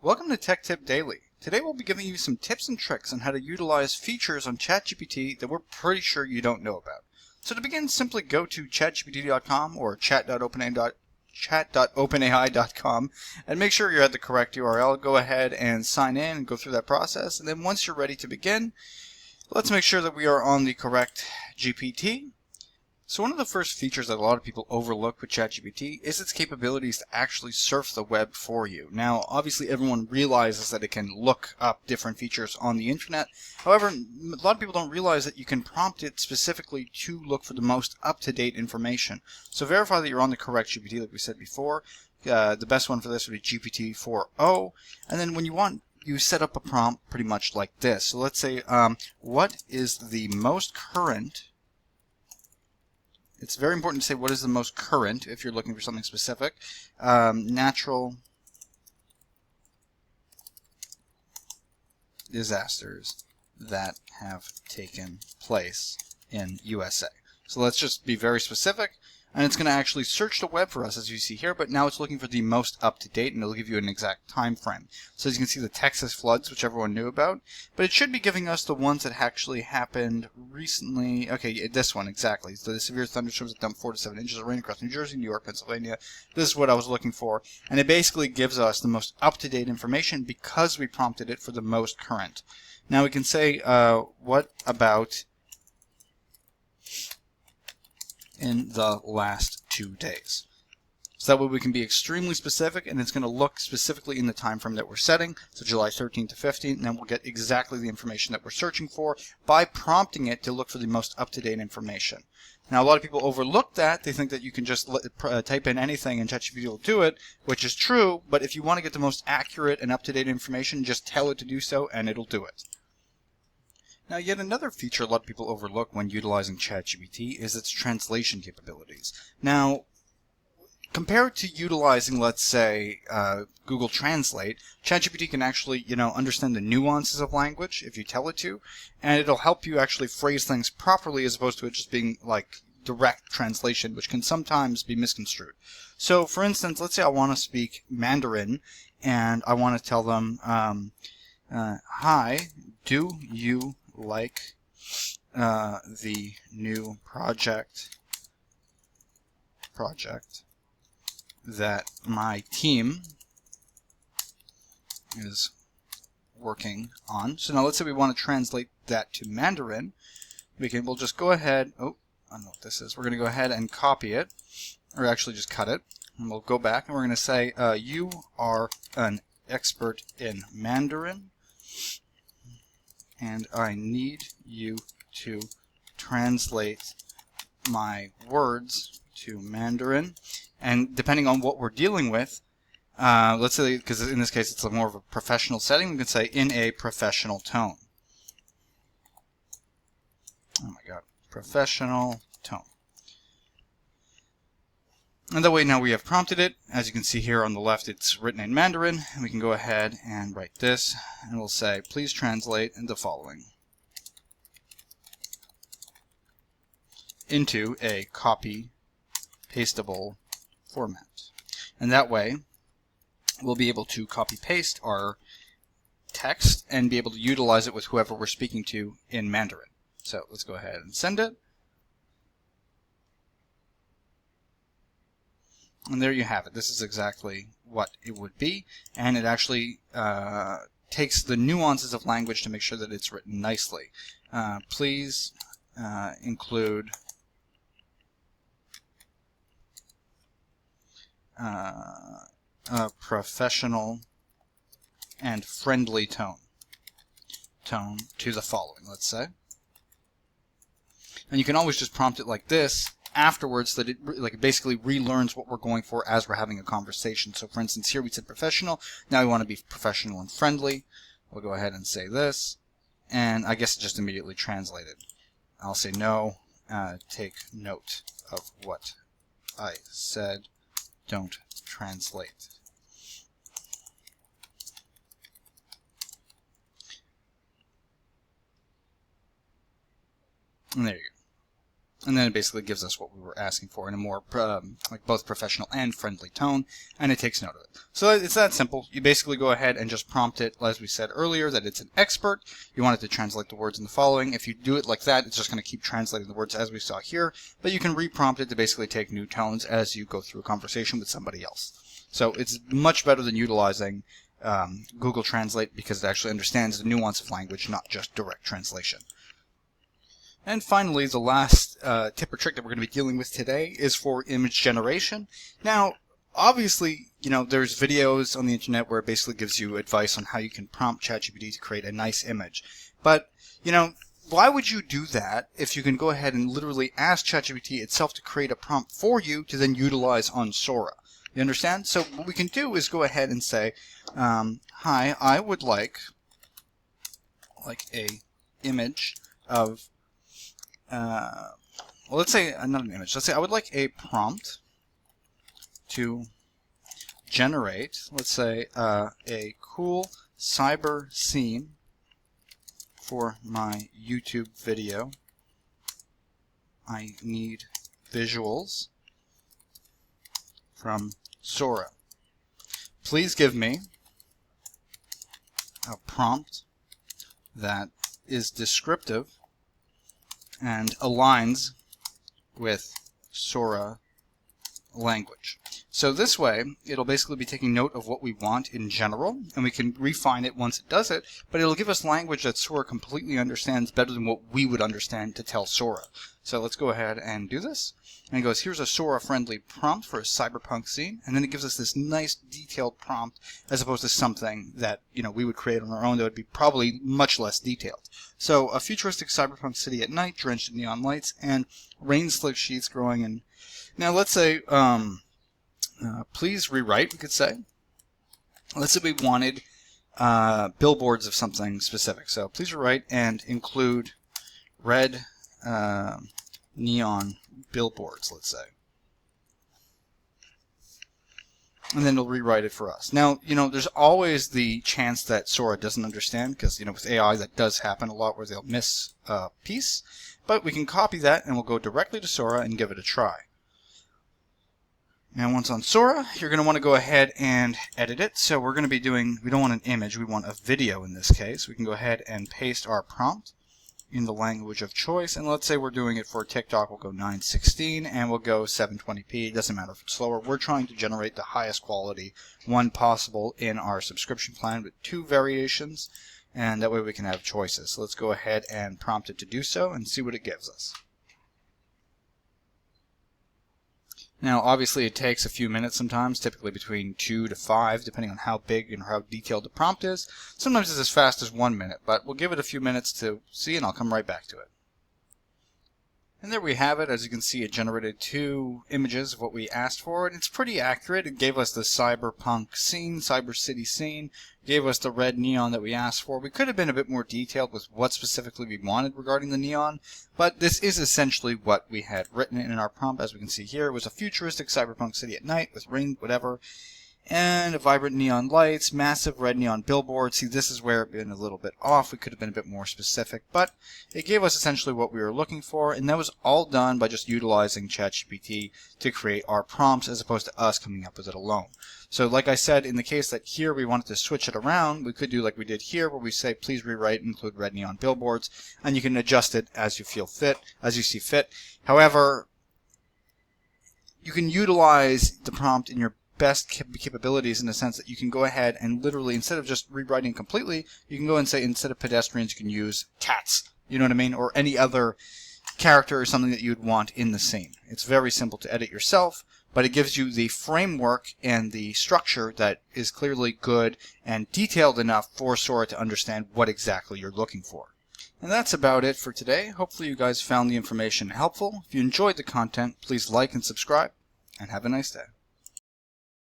Welcome to Tech Tip Daily. Today we'll be giving you some tips and tricks on how to utilize features on ChatGPT that we're pretty sure you don't know about. So to begin, simply go to chatgpt.com or chat.openai.com and make sure you're at the correct URL. Go ahead and sign in and go through that process. And then once you're ready to begin, let's make sure that we are on the correct GPT. So one of the first features that a lot of people overlook with ChatGPT is its capabilities to actually surf the web for you. Now, obviously everyone realizes that it can look up different features on the internet. However, a lot of people don't realize that you can prompt it specifically to look for the most up-to-date information. So verify that you're on the correct GPT, like we said before. The best one for this would be GPT-4o. And then when you set up a prompt pretty much like this. So let's say, what is the most current... It's very important to say what is the most current if you're looking for something specific. Natural disasters that have taken place in USA. So let's just be very specific. And it's going to actually search the web for us, as you see here, but now it's looking for the most up-to-date, and it'll give you an exact time frame. So as you can see, the Texas floods, which everyone knew about, but it should be giving us the ones that actually happened recently. Okay, this one, exactly. So the severe thunderstorms that dumped 4 to 7 inches of rain across New Jersey, New York, Pennsylvania. This is what I was looking for, and it basically gives us the most up-to-date information because we prompted it for the most current. Now we can say, what about in the last 2 days. So that way we can be extremely specific, and it's going to look specifically in the time frame that we're setting, so July 13th to 15th, and then we'll get exactly the information that we're searching for by prompting it to look for the most up-to-date information. Now, a lot of people overlook that. They think that you can just type in anything and ChatGPT will do it, which is true, but if you want to get the most accurate and up-to-date information, just tell it to do so, and it'll do it. Now, yet another feature a lot of people overlook when utilizing ChatGPT is its translation capabilities. Now, compared to utilizing, let's say, Google Translate, ChatGPT can actually, understand the nuances of language if you tell it to, and it'll help you actually phrase things properly as opposed to it just being like direct translation, which can sometimes be misconstrued. So, for instance, let's say I want to speak Mandarin, and I want to tell them, hi, do you like the new project that my team is working on. So now let's say we want to translate that to Mandarin. We'll just go ahead, I don't know what this is. We're going to go ahead and copy it, or actually just cut it. And we'll go back and we're going to say, you are an expert in Mandarin, and I need you to translate my words to Mandarin. And depending on what we're dealing with, let's say, because in this case it's more of a professional setting, we can say in a professional tone. Oh my god, professional tone. And that way now we have prompted it. As you can see here on the left, it's written in Mandarin. And we can go ahead and write this, and we'll say, please translate the following into a copy-pastable format. And that way, we'll be able to copy-paste our text and be able to utilize it with whoever we're speaking to in Mandarin. So let's go ahead and send it. And there you have it. This is exactly what it would be, and it actually takes the nuances of language to make sure that it's written nicely. Please include a professional and friendly tone to the following, let's say. And you can always just prompt it like this afterwards, that it basically relearns what we're going for as we're having a conversation. So for instance, here we said professional, now we want to be professional and friendly. We'll go ahead and say this, and I guess it just immediately translated. I'll say no, take note of what I said, don't translate. And there you go. And then it basically gives us what we were asking for in a more like both professional and friendly tone, and it takes note of it. So it's that simple. You basically go ahead and just prompt it, as we said earlier, that it's an expert. You want it to translate the words in the following. If you do it like that, it's just going to keep translating the words as we saw here, but you can reprompt it to basically take new tones as you go through a conversation with somebody else. So it's much better than utilizing Google Translate because it actually understands the nuance of language, not just direct translation. And finally, the last tip or trick that we're going to be dealing with today is for image generation. Now, obviously, there's videos on the internet where it basically gives you advice on how you can prompt ChatGPT to create a nice image. But, why would you do that if you can go ahead and literally ask ChatGPT itself to create a prompt for you to then utilize on Sora? You understand? So what we can do is go ahead and say, hi, I would like a image of well, let's say not an image. Let's say I would like a prompt to generate, let's say, a cool cyber scene for my YouTube video. I need visuals from Sora. Please give me a prompt that is descriptive and aligns with Sora language. So this way, it'll basically be taking note of what we want in general, and we can refine it once it does it, but it'll give us language that Sora completely understands better than what we would understand to tell Sora. So let's go ahead and do this. And it goes, here's a Sora-friendly prompt for a cyberpunk scene, and then it gives us this nice detailed prompt as opposed to something that we would create on our own that would be probably much less detailed. So a futuristic cyberpunk city at night, drenched in neon lights, and rain-slick sheets growing in. Now let's say, please rewrite, we could say. Let's say we wanted billboards of something specific. So please rewrite and include red neon billboards, let's say. And then it'll rewrite it for us. Now, there's always the chance that Sora doesn't understand, because, with AI that does happen a lot where they'll miss a piece. But we can copy that and we'll go directly to Sora and give it a try. Now once on Sora, you're going to want to go ahead and edit it. So we're going to be doing, we don't want an image, we want a video in this case. We can go ahead and paste our prompt in the language of choice, and let's say we're doing it for TikTok. We'll go 916 and we'll go 720p. It doesn't matter if it's slower. We're trying to generate the highest quality one possible in our subscription plan with 2 variations, and that way we can have choices. So let's go ahead and prompt it to do so and see what it gives us. Now, obviously, it takes a few minutes sometimes, typically between 2 to 5, depending on how big and how detailed the prompt is. Sometimes it's as fast as 1 minute, but we'll give it a few minutes to see, and I'll come right back to it. And there we have it. As you can see, it generated 2 images of what we asked for, and it's pretty accurate. It gave us the cyberpunk scene, cyber city scene, gave us the red neon that we asked for. We could have been a bit more detailed with what specifically we wanted regarding the neon, but this is essentially what we had written in our prompt. As we can see here, it was a futuristic cyberpunk city at night with rain, whatever, and vibrant neon lights, massive red neon billboards. See, this is where it's been a little bit off. We could have been a bit more specific, but it gave us essentially what we were looking for, and that was all done by just utilizing ChatGPT to create our prompts as opposed to us coming up with it alone. So like I said, in the case that here we wanted to switch it around, we could do like we did here, where we say, please rewrite and include red neon billboards, and you can adjust it as you feel fit, as you see fit. However, you can utilize the prompt in your best capabilities in the sense that you can go ahead and literally, instead of just rewriting completely, you can go and say, instead of pedestrians, you can use cats, you know what I mean, or any other character or something that you'd want in the scene. It's very simple to edit yourself, but it gives you the framework and the structure that is clearly good and detailed enough for Sora to understand what exactly you're looking for. And that's about it for today. Hopefully you guys found the information helpful. If you enjoyed the content, please like and subscribe, and have a nice day.